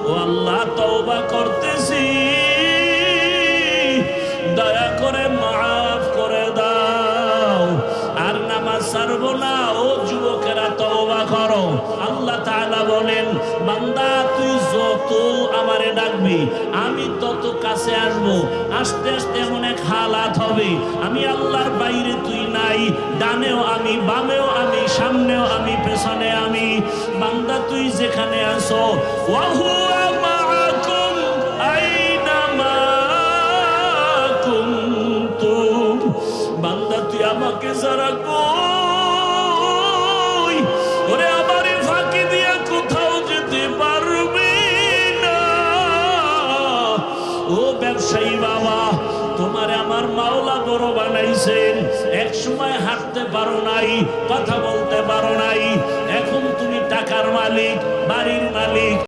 ও আল্লাহ তওবা করতেছি, দয়া করে মাফ করে দাও, আর নামাজ ছাড়বো না। ও যুবকেরা তওবা করো। আল্লাহ তাআলা বলেন, বান্দা তুই যত আমারে ডাকবি আমি তত কাছে আসবো। আস্তে আস্তে এমন এক হালাত হবে, আমি আল্লাহর বাইরে তুই নাই, ডানেও আমি, বামেও আমি, সামনেও আমি, পেছনে আমি। বান্দা তুই যেখানে আসো, ওয়াহুয়া মাআকুম আইনামা কুনতুম, বান্দা তুই আমাকে যারা কই, ওরে আমার ফাঁকি দিয়ে কোথাও যেতে পারবি না। ও ব্যবসায়ী বাবা, তোমারে আমার মাওলা বড় বানাইছেন। এক সময় হাঁটতে পারো নাই, কথা বলতে পারো নাই, এখন তুমি টাকার মালিক, বাড়ির মালিক।